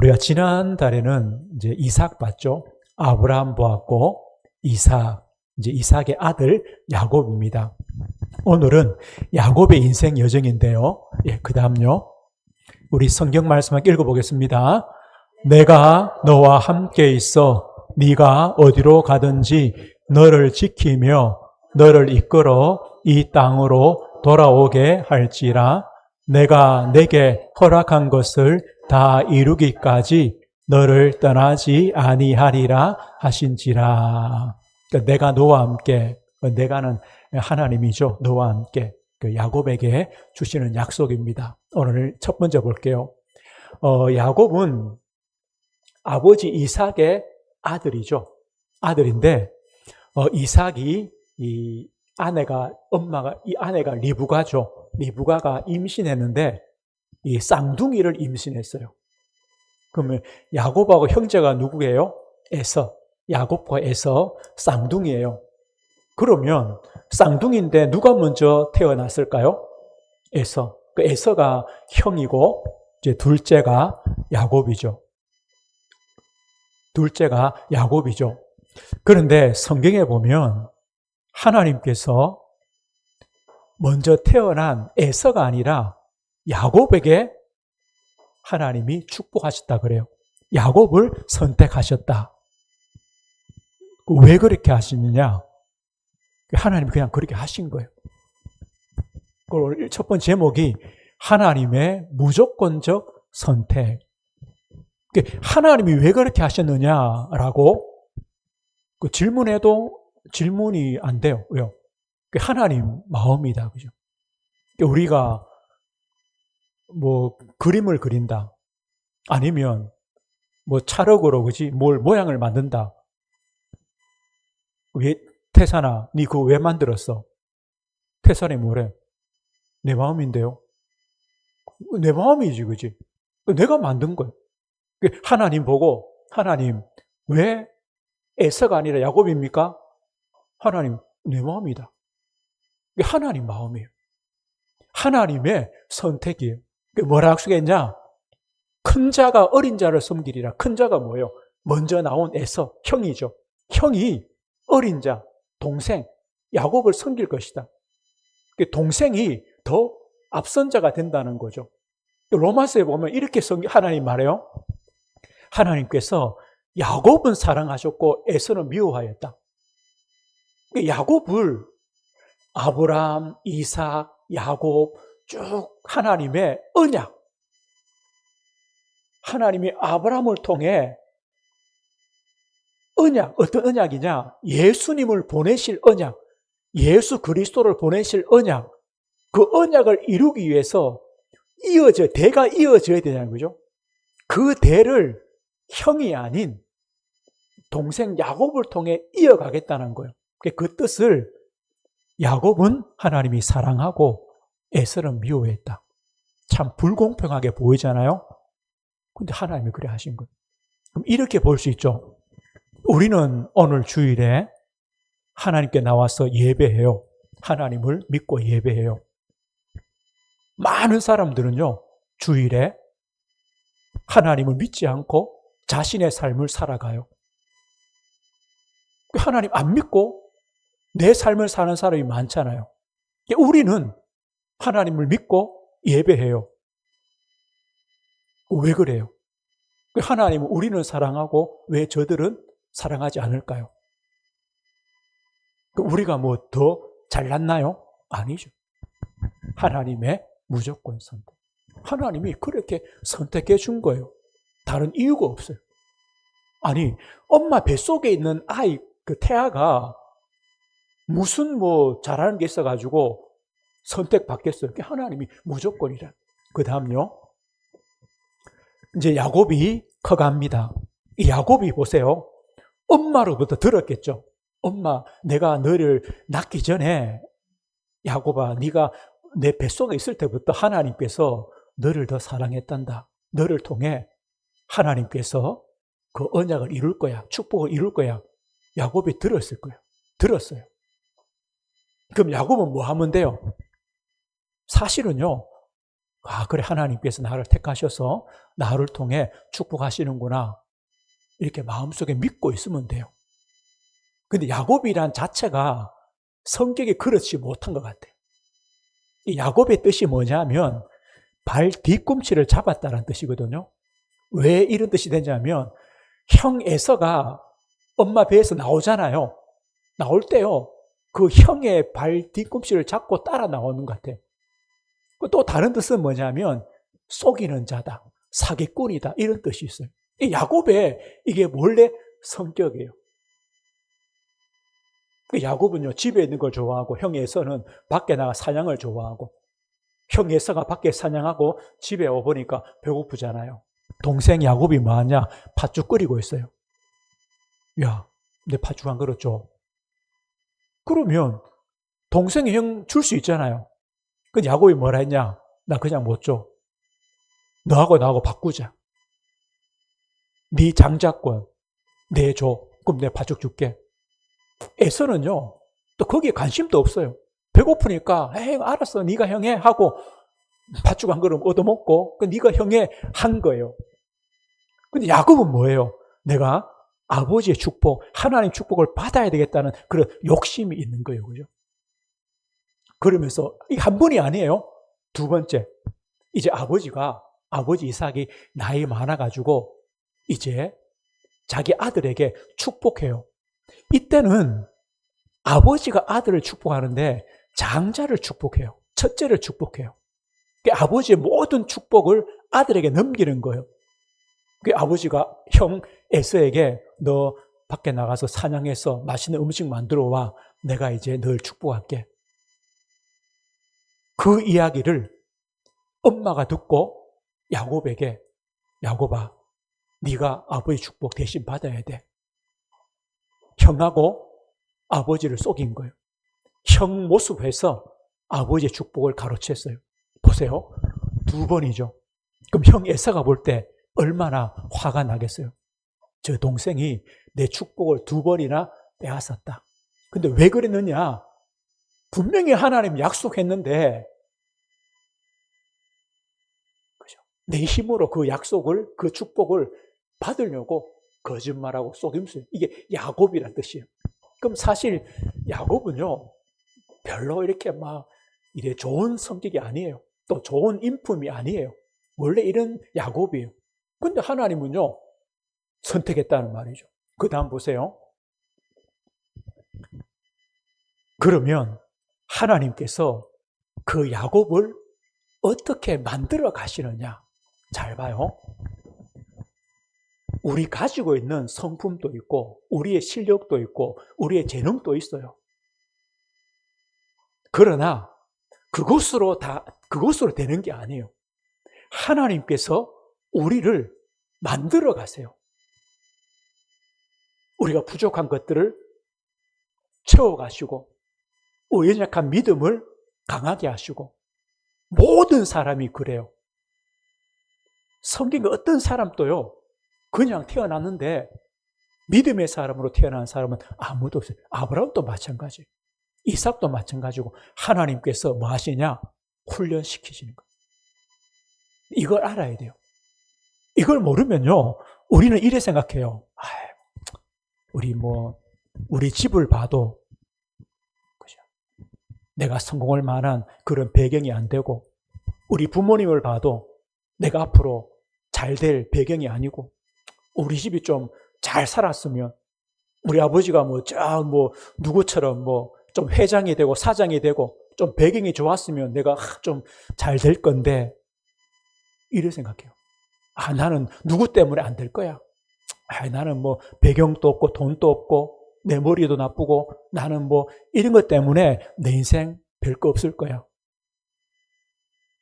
우리가 지난달에는 이제 이삭 봤죠? 아브라함 보았고, 이삭, 이제 이삭의 아들 야곱입니다. 오늘은 야곱의 인생 여정인데요. 그 다음요. 우리 성경 말씀 함께 읽어보겠습니다. 내가 너와 함께 있어 네가 어디로 가든지 너를 지키며 너를 이끌어 이 땅으로 돌아오게 할지라. 내가 내게 허락한 것을 다 이루기까지 너를 떠나지 아니하리라 하신지라. 그러니까 내가 너와 함께, 내가는 하나님이죠. 너와 함께 그 야곱에게 주시는 약속입니다. 오늘 첫 번째 볼게요. 야곱은 아버지 이삭의 아들이죠. 아들인데 이삭이 이 아내가 리브가죠. 리브가가 임신했는데 이 쌍둥이를 임신했어요. 그러면 야곱하고 형제가 누구예요? 에서. 야곱과 에서 쌍둥이예요. 그러면 쌍둥이인데 누가 먼저 태어났을까요? 에서. 그 에서가 형이고 이제 둘째가 야곱이죠. 그런데 성경에 보면 하나님께서 먼저 태어난 에서가 아니라 야곱에게 하나님이 축복하셨다 그래요. 야곱을 선택하셨다. 왜 그렇게 하시느냐? 하나님이 그냥 그렇게 하신 거예요. 첫 번째 제목이 하나님의 무조건적 선택. 하나님이 왜 그렇게 하셨느냐라고 질문해도 질문이 안 돼요. 왜요? 하나님 마음이다. 그죠? 우리가 뭐 그림을 그린다. 아니면 뭐 찰흙으로 그지? 뭘 모양을 만든다. 왜 태산아, 니 그거 왜 만들었어? 태산이 뭐래? 내 마음인데요. 내 마음이지, 그지? 내가 만든 거예요. 하나님 보고 하나님 왜 에서가 아니라 야곱입니까? 하나님 내 마음이다. 하나님 마음이에요. 하나님의 선택이에요. 뭐라 약속했냐? 큰 자가 어린 자를 섬기리라. 큰 자가 뭐예요? 먼저 나온 에서, 형이죠. 형이 어린 자, 동생, 야곱을 섬길 것이다. 동생이 더 앞선 자가 된다는 거죠. 로마서에 보면 이렇게 하나님 말해요. 하나님께서 야곱은 사랑하셨고 에서는 미워하였다. 야곱을 아브라함, 이삭, 야곱 쭉 하나님의 언약, 하나님이 아브라함을 통해 언약, 어떤 언약이냐? 예수님을 보내실 언약, 예수 그리스도를 보내실 언약, 그 언약을 이루기 위해서 대가 이어져야 되냐는 거죠. 그 대를 형이 아닌 동생 야곱을 통해 이어가겠다는 거예요. 그 뜻을 야곱은 하나님이 사랑하고 에서는 미워했다. 참 불공평하게 보이잖아요. 근데 하나님이 그래 하신 거예요. 그럼 이렇게 볼 수 있죠. 우리는 오늘 주일에 하나님께 나와서 예배해요. 하나님을 믿고 예배해요. 많은 사람들은요, 주일에 하나님을 믿지 않고 자신의 삶을 살아가요. 하나님 안 믿고 내 삶을 사는 사람이 많잖아요. 우리는 하나님을 믿고 예배해요. 왜 그래요? 하나님은 우리는 사랑하고 왜 저들은 사랑하지 않을까요? 우리가 뭐 더 잘났나요? 아니죠. 하나님의 무조건 선택. 하나님이 그렇게 선택해 준 거예요. 다른 이유가 없어요. 아니, 엄마 뱃속에 있는 아이, 그 태아가 무슨 뭐 잘하는 게 있어가지고 선택받겠어요. 하나님이 무조건이라. 그 다음요. 이제 야곱이 커갑니다. 이 야곱이 보세요. 엄마로부터 들었겠죠. 엄마, 내가 너를 낳기 전에 야곱아, 네가 내 뱃속에 있을 때부터 하나님께서 너를 더 사랑했단다. 너를 통해 하나님께서 그 언약을 이룰 거야. 축복을 이룰 거야. 야곱이 들었을 거예요. 들었어요. 그럼 야곱은 뭐 하면 돼요? 사실은요, 아, 그래, 하나님께서 나를 택하셔서 나를 통해 축복하시는구나. 이렇게 마음속에 믿고 있으면 돼요. 근데 야곱이란 자체가 성격이 그렇지 못한 것 같아요. 이 야곱의 뜻이 뭐냐면 발 뒤꿈치를 잡았다는 뜻이거든요. 왜 이런 뜻이 되냐면 형 에서가 엄마 배에서 나오잖아요. 나올 때요, 그 형의 발 뒤꿈치를 잡고 따라 나오는 것 같아요. 또 다른 뜻은 뭐냐면 속이는 자다, 사기꾼이다, 이런 뜻이 있어요. 이 야곱의 이게 원래 성격이에요. 야곱은요, 집에 있는 걸 좋아하고 형 에서는 밖에 나가 사냥을 좋아하고, 형 에서가 밖에 사냥하고 집에 오보니까 배고프잖아요. 동생 야곱이 뭐하냐? 팥죽 끓이고 있어요. 야, 내 팥죽 한 그릇 줘. 그러면 동생이 형 줄 수 있잖아요. 근데 야곱이 뭐라 했냐? 나 그냥 못 줘. 너하고 나하고 바꾸자. 네 장자권 내줘. 그럼 내 팥죽 줄게. 에서는요, 또 거기에 관심도 없어요. 배고프니까 에이, 알았어, 네가 형해 하고 팥죽 한 그릇 얻어먹고 네가 형해 한 거예요. 근데 야곱은 뭐예요? 내가 아버지의 축복, 하나님 축복을 받아야 되겠다는 그런 욕심이 있는 거예요. 그죠? 그러면서 이 한 번이 아니에요. 두 번째, 이제 아버지 이삭이 나이 많아가지고 이제 자기 아들에게 축복해요. 이때는 아버지가 아들을 축복하는데 장자를 축복해요. 첫째를 축복해요. 아버지의 모든 축복을 아들에게 넘기는 거예요. 아버지가 형 에서에게 너 밖에 나가서 사냥해서 맛있는 음식 만들어 와. 내가 이제 널 축복할게. 그 이야기를 엄마가 듣고 야곱에게, 야곱아, 네가 아버지 축복 대신 받아야 돼. 형하고 아버지를 속인 거예요. 형 모습에서 아버지의 축복을 가로챘어요. 보세요. 두 번이죠. 그럼 형 에서가 볼 때 얼마나 화가 나겠어요. 저 동생이 내 축복을 두 번이나 빼앗았다. 근데 왜 그랬느냐? 분명히 하나님 약속했는데, 그죠? 내 힘으로 그 약속을, 그 축복을 받으려고 거짓말하고 속임수예요. 이게 야곱이란 뜻이에요. 그럼 사실 야곱은요, 별로 이렇게 막 이래 좋은 성격이 아니에요. 또 좋은 인품이 아니에요. 원래 이런 야곱이에요. 근데 하나님은요, 선택했다는 말이죠. 그 다음 보세요. 그러면 하나님께서 그 야곱을 어떻게 만들어 가시느냐? 잘 봐요. 우리 가지고 있는 성품도 있고, 우리의 실력도 있고, 우리의 재능도 있어요. 그러나 그것으로 되는 게 아니에요. 하나님께서 우리를 만들어 가세요. 우리가 부족한 것들을 채워가시고, 연약한 믿음을 강하게 하시고, 모든 사람이 그래요. 성경에 어떤 사람도요, 그냥 태어났는데 믿음의 사람으로 태어난 사람은 아무도 없어요. 아브라함도 마찬가지, 이삭도 마찬가지고, 하나님께서 뭐 하시냐? 훈련시키시는 거예요. 이걸 알아야 돼요. 이걸 모르면요, 우리는 이래 생각해요. 우리 집을 봐도, 그죠? 내가 성공할 만한 그런 배경이 안 되고, 우리 부모님을 봐도 내가 앞으로 잘 될 배경이 아니고, 우리 집이 좀 잘 살았으면, 우리 아버지가 누구처럼 좀 회장이 되고 사장이 되고 좀 배경이 좋았으면 내가 좀 잘 될 건데, 이래 생각해요. 나는 누구 때문에 안 될 거야. 나는 배경도 없고 돈도 없고 내 머리도 나쁘고 나는 이런 것 때문에 내 인생 별거 없을 거야.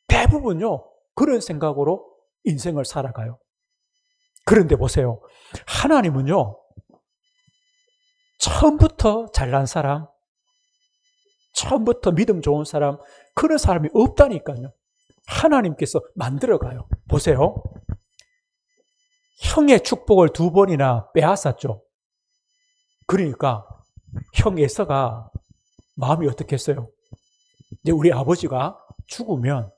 대부분요, 그런 생각으로 인생을 살아가요. 그런데 보세요. 하나님은요, 처음부터 잘난 사람, 처음부터 믿음 좋은 사람, 그런 사람이 없다니까요. 하나님께서 만들어가요. 보세요. 형의 축복을 두 번이나 빼앗았죠. 그러니까 형 에서가 마음이 어떻겠어요? 이제 우리 아버지가 죽으면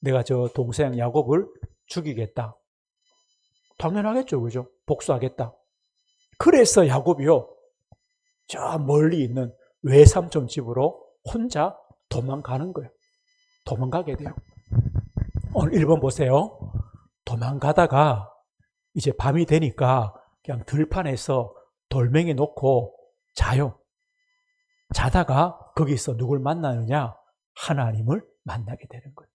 내가 저 동생 야곱을 죽이겠다. 당연하겠죠, 그죠? 복수하겠다. 그래서 야곱이요, 저 멀리 있는 외삼촌 집으로 혼자 도망가는 거예요. 도망가게 돼요. 오늘 1번 보세요. 도망가다가 이제 밤이 되니까 그냥 들판에서 돌멩이 놓고 자요. 자다가 거기서 누굴 만나느냐? 하나님을 만나게 되는 거예요.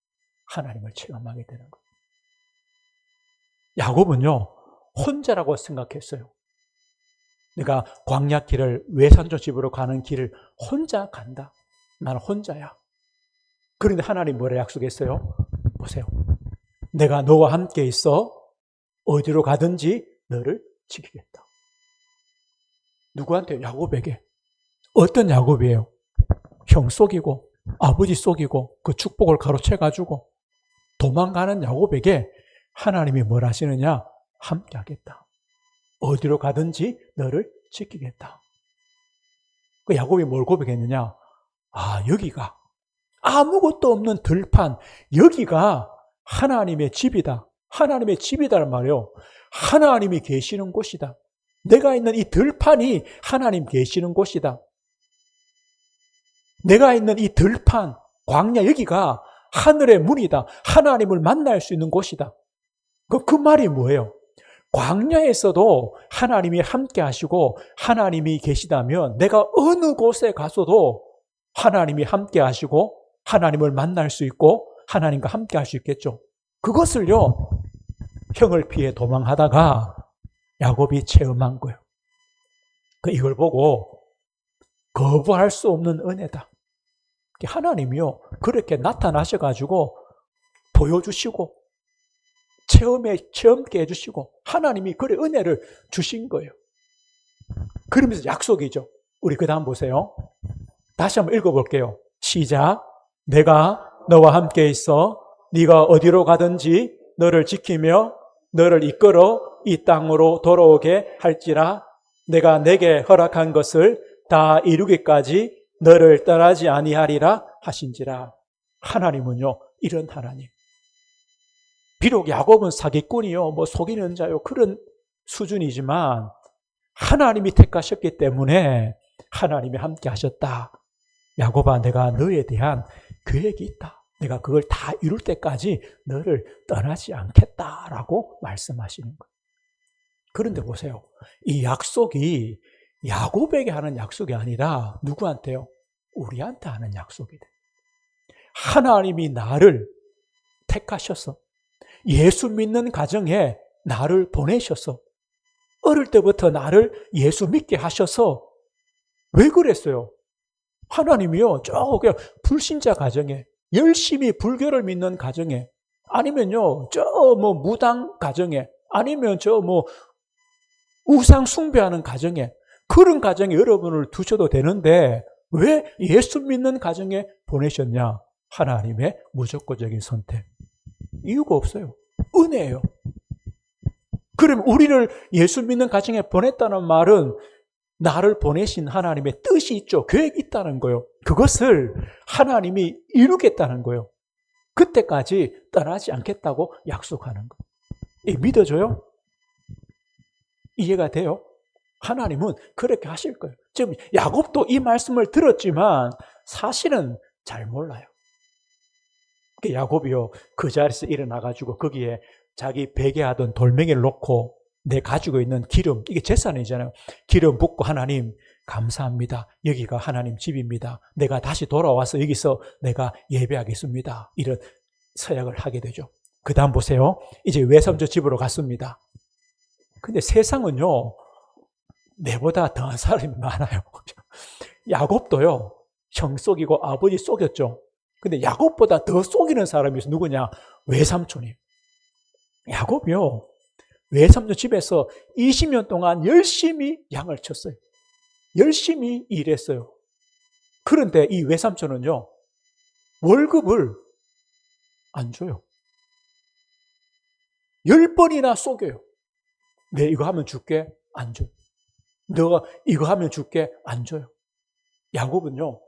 하나님을 체험하게 되는 거예요. 야곱은요, 혼자라고 생각했어요. 내가 광야길을 외산조 집으로 가는 길을 혼자 간다. 나는 혼자야. 그런데 하나님 뭐라 약속했어요? 보세요. 내가 너와 함께 있어 어디로 가든지 너를 지키겠다. 누구한테? 야곱에게. 어떤 야곱이에요? 형 속이고 아버지 속이고 그 축복을 가로채가지고 도망가는 야곱에게 하나님이 뭘 하시느냐? 함께 하겠다. 어디로 가든지 너를 지키겠다. 그 야곱이 뭘 고백했느냐? 아, 여기가 아무것도 없는 들판, 여기가 하나님의 집이다. 하나님의 집이다란 말이에요. 하나님이 계시는 곳이다. 내가 있는 이 들판이 하나님 계시는 곳이다. 내가 있는 이 들판, 광야, 여기가 하늘의 문이다. 하나님을 만날 수 있는 곳이다. 그 말이 뭐예요? 광야에서도 하나님이 함께 하시고 하나님이 계시다면 내가 어느 곳에 가서도 하나님이 함께 하시고 하나님을 만날 수 있고 하나님과 함께 할 수 있겠죠. 그것을요, 형을 피해 도망하다가 야곱이 체험한 거예요. 이걸 보고 거부할 수 없는 은혜다. 하나님이요, 그렇게 나타나셔가지고 보여주시고 체험케 해주시고 하나님이 그래 은혜를 주신 거예요. 그러면서 약속이죠. 우리 그 다음 보세요. 다시 한번 읽어볼게요. 시작. 내가 너와 함께 있어 네가 어디로 가든지 너를 지키며 너를 이끌어 이 땅으로 돌아오게 할지라. 내가 내게 허락한 것을 다 이루기까지 너를 떠나지 아니하리라 하신지라. 하나님은요, 이런 하나님. 비록 야곱은 사기꾼이요, 속이는 자요, 그런 수준이지만 하나님이 택하셨기 때문에 하나님이 함께 하셨다. 야곱아, 내가 너에 대한 계획이 있다. 내가 그걸 다 이룰 때까지 너를 떠나지 않겠다라고 말씀하시는 거예요. 그런데 보세요. 이 약속이 야곱에게 하는 약속이 아니라 누구한테요? 우리한테 하는 약속이 돼요. 하나님이 나를 택하셔서 예수 믿는 가정에 나를 보내셔서 어릴 때부터 나를 예수 믿게 하셔서 왜 그랬어요? 하나님이요, 그냥 불신자 가정에, 열심히 불교를 믿는 가정에, 아니면요, 무당 가정에, 아니면 우상 숭배하는 가정에, 그런 가정에 여러분을 두셔도 되는데 왜 예수 믿는 가정에 보내셨냐? 하나님의 무조건적인 선택. 이유가 없어요. 은혜예요. 그럼 우리를 예수 믿는 가정에 보냈다는 말은 나를 보내신 하나님의 뜻이 있죠. 계획이 있다는 거예요. 그것을 하나님이 이루겠다는 거예요. 그때까지 떠나지 않겠다고 약속하는 거예요. 믿어져요? 이해가 돼요? 하나님은 그렇게 하실 거예요. 지금 야곱도 이 말씀을 들었지만 사실은 잘 몰라요. 야곱이요, 그 자리에서 일어나가지고 거기에 자기 베개 하던 돌멩이를 놓고 내 가지고 있는 기름, 이게 제사이잖아요. 기름 붓고 하나님 감사합니다. 여기가 하나님 집입니다. 내가 다시 돌아와서 여기서 내가 예배하겠습니다. 이런 서약을 하게 되죠. 그 다음 보세요. 이제 외삼촌 집으로 갔습니다. 근데 세상은요, 내보다 더한 사람이 많아요. 야곱도요, 형 속이고 아버지 속였죠. 근데 야곱보다 더 속이는 사람이 누구냐? 외삼촌이에요. 야곱이요, 외삼촌 집에서 20년 동안 열심히 양을 쳤어요. 열심히 일했어요. 그런데 이 외삼촌은요, 월급을 안 줘요. 10번이나 속여요. 내 이거 하면 줄게, 안 줘요. 너가 이거 하면 줄게, 안 줘요. 야곱은요,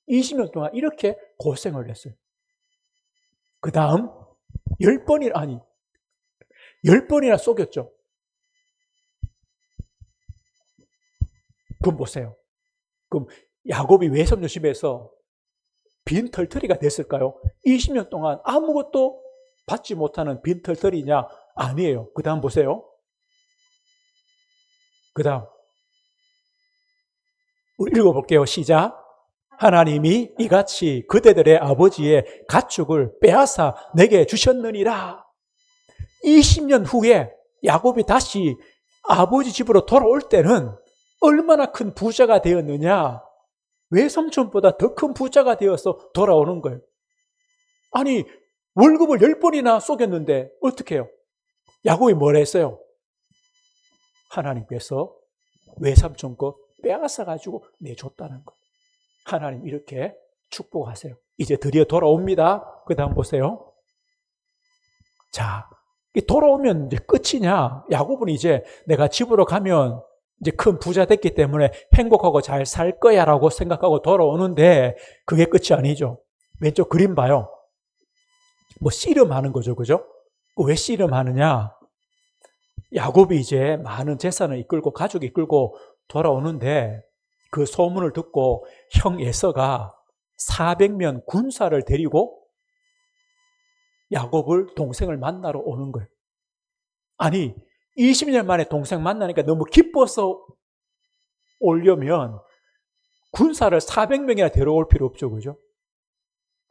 20년 동안 이렇게 고생을 했어요. 그 다음 10번이나, 아니 10번이나 속였죠. 그럼 보세요. 그럼 야곱이 외삼촌 집에서 빈털터리가 됐을까요? 20년 동안 아무것도 받지 못하는 빈털터리냐? 아니에요. 그 다음 보세요. 그 다음 우리 읽어볼게요. 시작. 하나님이 이같이 그대들의 아버지의 가축을 빼앗아 내게 주셨느니라. 20년 후에 야곱이 다시 아버지 집으로 돌아올 때는 얼마나 큰 부자가 되었느냐? 외삼촌보다 더 큰 부자가 되어서 돌아오는 거예요. 아니, 월급을 10번이나 쏘겼는데 어떻게 해요? 야곱이 뭘 했어요? 하나님께서 외삼촌 거 빼앗아가지고 내줬다는 거예요. 하나님 이렇게 축복하세요. 이제 드디어 돌아옵니다. 그 다음 보세요. 자, 돌아오면 이제 끝이냐? 야곱은 이제 내가 집으로 가면 이제 큰 부자 됐기 때문에 행복하고 잘 살 거야 라고 생각하고 돌아오는데 그게 끝이 아니죠. 왼쪽 그림 봐요. 뭐 씨름하는 거죠. 그죠? 왜 씨름하느냐? 야곱이 이제 많은 재산을 이끌고 가족이 이끌고 돌아오는데 그 소문을 듣고 형 에서가 400명 군사를 데리고 야곱을 동생을 만나러 오는 거예요. 아니 20년 만에 동생 만나니까 너무 기뻐서 오려면 군사를 400명이나 데려올 필요 없죠. 그죠?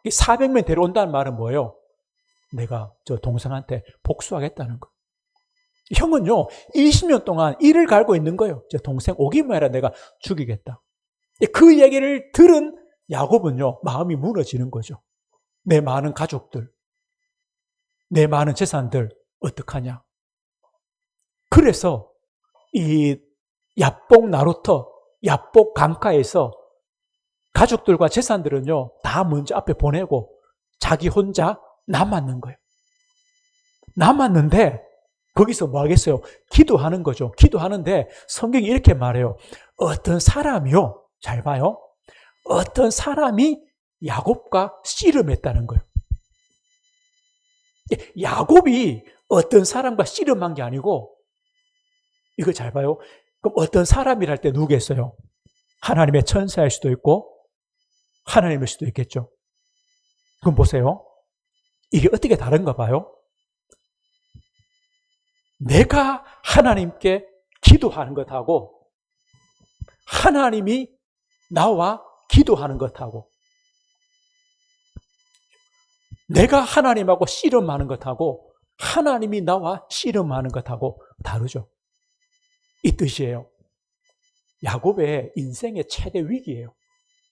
400명 데려온다는 말은 뭐예요? 내가 저 동생한테 복수하겠다는 거예요. 형은요 20년 동안 이를 갈고 있는 거예요. 저 동생 오기만 해라 내가 죽이겠다. 그 얘기를 들은 야곱은요 마음이 무너지는 거죠. 내 많은 가족들, 내 많은 재산들 어떡하냐. 그래서 이 야복 나루터, 야복 강가에서 가족들과 재산들은요 다 먼저 앞에 보내고 자기 혼자 남았는 거예요. 남았는데 거기서 뭐 하겠어요? 기도하는 거죠. 기도하는데 성경이 이렇게 말해요. 어떤 사람이요, 잘 봐요. 어떤 사람이 야곱과 씨름했다는 거예요. 야곱이 어떤 사람과 씨름한 게 아니고 이거 잘 봐요. 그럼 어떤 사람이랄 때 누구겠어요? 하나님의 천사일 수도 있고 하나님일 수도 있겠죠. 그럼 보세요. 이게 어떻게 다른가 봐요. 내가 하나님께 기도하는 것하고 하나님이 나와 기도하는 것하고 내가 하나님하고 씨름하는 것하고 하나님이 나와 씨름하는 것하고 다르죠. 이 뜻이에요. 야곱의 인생의 최대 위기예요.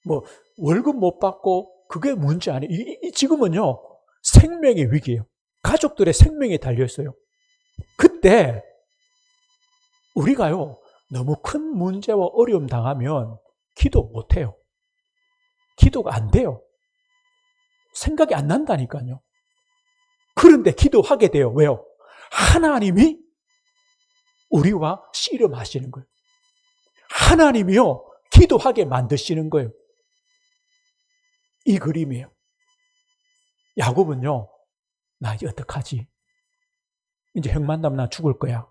뭐 월급 못 받고 그게 문제 아니에요. 지금은요 생명의 위기예요. 가족들의 생명이 달려있어요. 그때 우리가요 너무 큰 문제와 어려움 당하면 기도 못해요. 기도가 안 돼요. 생각이 안 난다니까요. 그런데 기도하게 돼요. 왜요? 하나님이 우리와 씨름하시는 거예요. 하나님이요 기도하게 만드시는 거예요. 이 그림이에요. 야곱은요 나 이제 어떡하지? 이제 형 만나면 나 죽을 거야.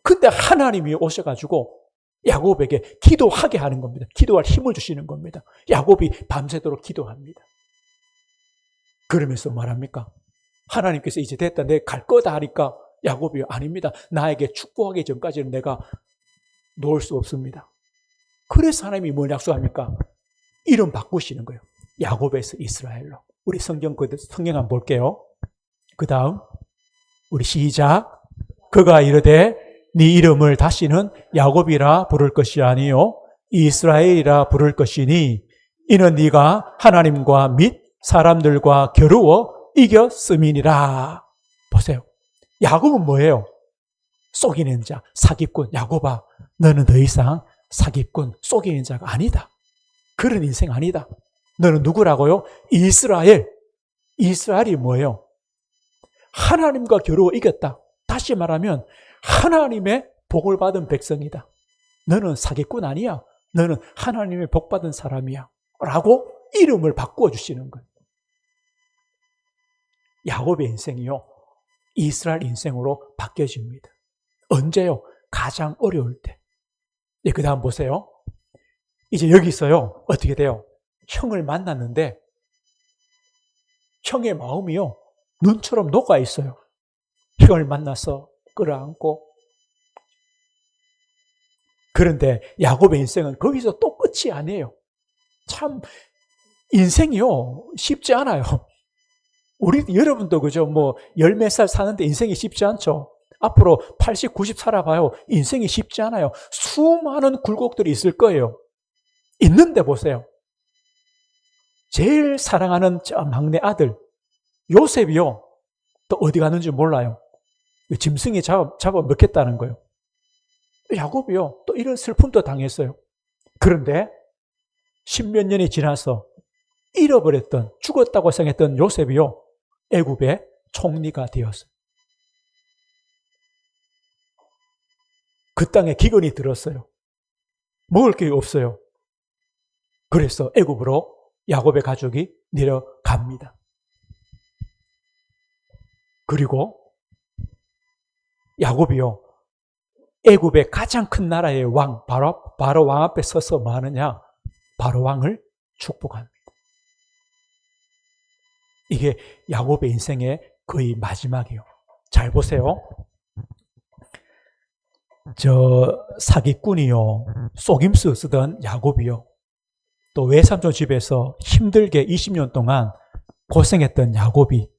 근데 하나님이 오셔가지고 야곱에게 기도하게 하는 겁니다. 기도할 힘을 주시는 겁니다. 야곱이 밤새도록 기도합니다. 그러면서 말합니까? 하나님께서 이제 됐다, 내 갈 거다 하니까 야곱이 아닙니다. 나에게 축복하기 전까지는 내가 놓을 수 없습니다. 그래서 하나님이 뭘 약속합니까? 이름 바꾸시는 거예요. 야곱에서 이스라엘로. 우리 성경 한번 볼게요. 그 다음 우리 시작. 그가 이르되 네 이름을 다시는 야곱이라 부를 것이 아니요 이스라엘이라 부를 것이니 이는 네가 하나님과 및 사람들과 겨루어 이겼음이니라. 보세요. 야곱은 뭐예요? 속이는 자, 사기꾼. 야곱아, 너는 더 이상 사기꾼, 속이는 자가 아니다. 그런 인생 아니다. 너는 누구라고요? 이스라엘. 이스라엘이 뭐예요? 하나님과 겨루어 이겼다. 다시 말하면 하나님의 복을 받은 백성이다. 너는 사기꾼 아니야. 너는 하나님의 복 받은 사람이야. 라고 이름을 바꾸어 주시는 거예요. 야곱의 인생이요, 이스라엘 인생으로 바뀌어집니다. 언제요? 가장 어려울 때. 네, 그 다음 보세요. 이제 여기서요, 어떻게 돼요? 형을 만났는데 형의 마음이요, 눈처럼 녹아 있어요. 형을 만나서 끌어안고. 그런데 야곱의 인생은 거기서 또 끝이 아니에요. 참 인생이요, 쉽지 않아요. 여러분도 그죠? 뭐, 열 몇 살 사는데 인생이 쉽지 않죠? 앞으로 80, 90 살아봐요. 인생이 쉽지 않아요. 수많은 굴곡들이 있을 거예요. 있는데 보세요. 제일 사랑하는 저 막내 아들, 요셉이요, 또 어디 가는지 몰라요. 짐승이 잡아 먹겠다는 거예요. 야곱이요, 또 이런 슬픔도 당했어요. 그런데 십몇 년이 지나서 잃어버렸던, 죽었다고 생각했던 요셉이요, 애굽의 총리가 되었어요. 그 땅에 기근이 들었어요. 먹을 게 없어요. 그래서 애굽으로 야곱의 가족이 내려갑니다. 그리고 야곱이요, 애굽의 가장 큰 나라의 왕, 바로 왕 앞에 서서 뭐 하느냐? 바로 왕을 축복합니다. 이게 야곱의 인생의 거의 마지막이에요. 잘 보세요. 저 사기꾼이요, 속임수 쓰던 야곱이요, 또 외삼촌 집에서 힘들게 20년 동안 고생했던 야곱이,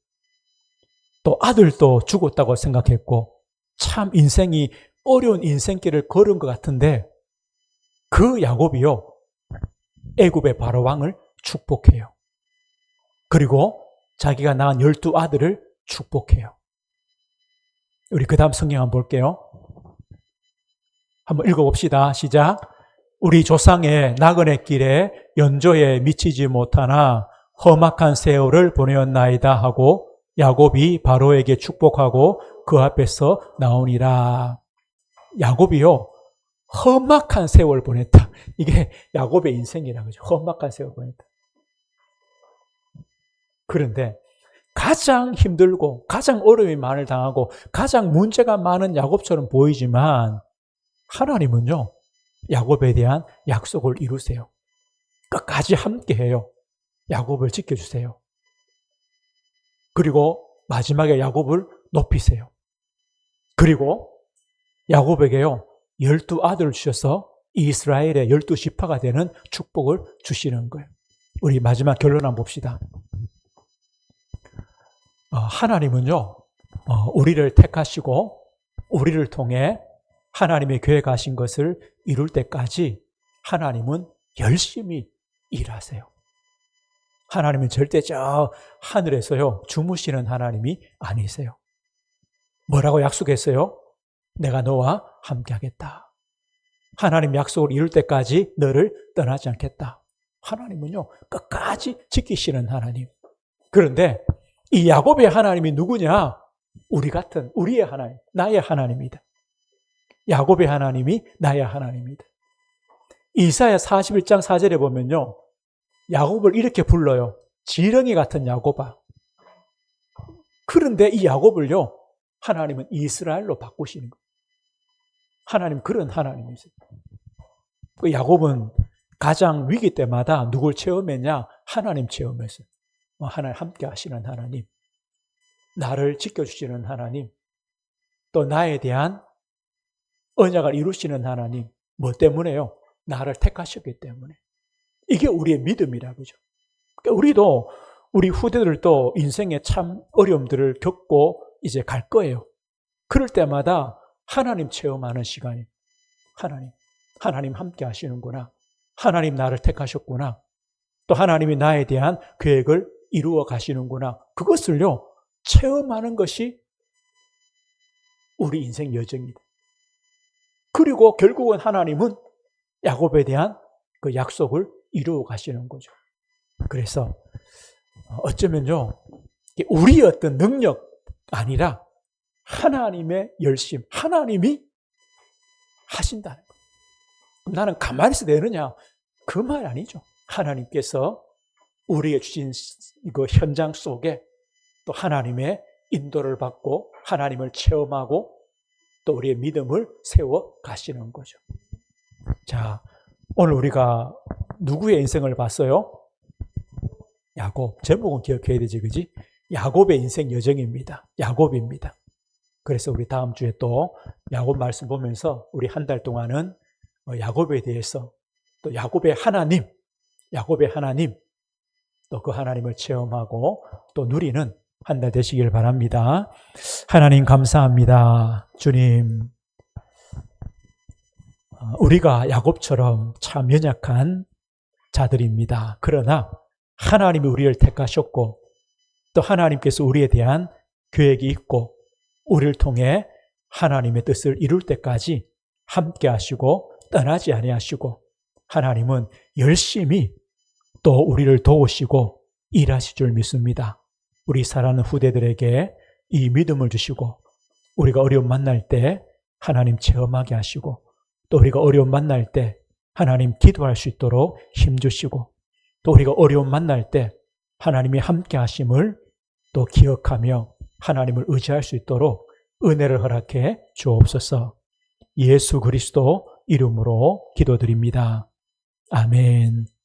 또 아들도 죽었다고 생각했고 참 인생이 어려운 인생길을 걸은 것 같은데, 그 야곱이요, 애굽의 바로 왕을 축복해요. 그리고 자기가 낳은 12아들을 축복해요. 우리 그 다음 성경 한번 볼게요. 한번 읽어봅시다. 시작. 우리 조상의 나그네 길에 연조에 미치지 못하나 험악한 세월을 보내었나이다 하고 야곱이 바로에게 축복하고 그 앞에서 나오니라. 야곱이요, 험악한 세월 보냈다. 이게 야곱의 인생이라 그죠. 험악한 세월 보냈다. 그런데 가장 힘들고 가장 어려움이 많을 당하고 가장 문제가 많은 야곱처럼 보이지만, 하나님은요, 야곱에 대한 약속을 이루세요. 끝까지 함께해요. 야곱을 지켜주세요. 그리고 마지막에 야곱을 높이세요. 그리고 야곱에게요, 12아들을 주셔서 이스라엘의 12지파가 되는 축복을 주시는 거예요. 우리 마지막 결론 한번 봅시다. 하나님은요, 우리를 택하시고 우리를 통해 하나님의 계획하신 것을 이룰 때까지 하나님은 열심히 일하세요. 하나님은 절대 저 하늘에서요, 주무시는 하나님이 아니세요. 뭐라고 약속했어요? 내가 너와 함께 하겠다. 하나님 약속을 이룰 때까지 너를 떠나지 않겠다. 하나님은요, 끝까지 지키시는 하나님. 그런데 이 야곱의 하나님이 누구냐? 우리 같은, 우리의 하나님, 나의 하나님이다. 야곱의 하나님이 나의 하나님이다. 이사야 41장 4절에 보면요, 야곱을 이렇게 불러요. 지렁이 같은 야곱아. 그런데 이 야곱을요, 하나님은 이스라엘로 바꾸시는 거예요. 하나님 그런 하나님이세요. 그 야곱은 가장 위기 때마다 누굴 체험했냐? 하나님 체험했어요. 하나님 함께 하시는 하나님, 나를 지켜주시는 하나님, 또 나에 대한 언약을 이루시는 하나님. 뭐 때문에요? 나를 택하셨기 때문에. 이게 우리의 믿음이라 그죠. 그러니까 우리도, 우리 후대들도 인생에 참 어려움들을 겪고 이제 갈 거예요. 그럴 때마다 하나님 체험하는 시간이, 하나님 함께 하시는구나. 하나님 나를 택하셨구나. 또 하나님이 나에 대한 계획을 이루어 가시는구나. 그것을요, 체험하는 것이 우리 인생 여정이다. 그리고 결국은 하나님은 야곱에 대한 그 약속을 이루어 가시는 거죠. 그래서 어쩌면요, 우리의 어떤 능력 아니라 하나님의 열심, 하나님이 하신다는 거예요. 나는 가만히 있어도 되느냐? 그 말 아니죠. 하나님께서 우리에게 주신 그 현장 속에 또 하나님의 인도를 받고 하나님을 체험하고 또 우리의 믿음을 세워 가시는 거죠. 자, 오늘 우리가 누구의 인생을 봤어요? 야곱. 제목은 기억해야 되지, 그지? 야곱의 인생 여정입니다. 야곱입니다. 그래서 우리 다음 주에 또 야곱 말씀 보면서 우리 한 달 동안은 야곱에 대해서 또 야곱의 하나님, 또 그 하나님을 체험하고 또 누리는 한 달 되시길 바랍니다. 하나님 감사합니다. 주님, 우리가 야곱처럼 참 연약한 자들입니다. 그러나 하나님이 우리를 택하셨고 또 하나님께서 우리에 대한 계획이 있고 우리를 통해 하나님의 뜻을 이룰 때까지 함께 하시고 떠나지 아니하시고 하나님은 열심히 또 우리를 도우시고 일하실 줄 믿습니다. 우리 사랑하는 후대들에게 이 믿음을 주시고 우리가 어려움 만날 때 하나님 체험하게 하시고 또 우리가 어려움 만날 때 하나님 기도할 수 있도록 힘주시고 또 우리가 어려움 만날 때 하나님이 함께 하심을 또 기억하며 하나님을 의지할 수 있도록 은혜를 허락해 주옵소서. 예수 그리스도 이름으로 기도드립니다. 아멘.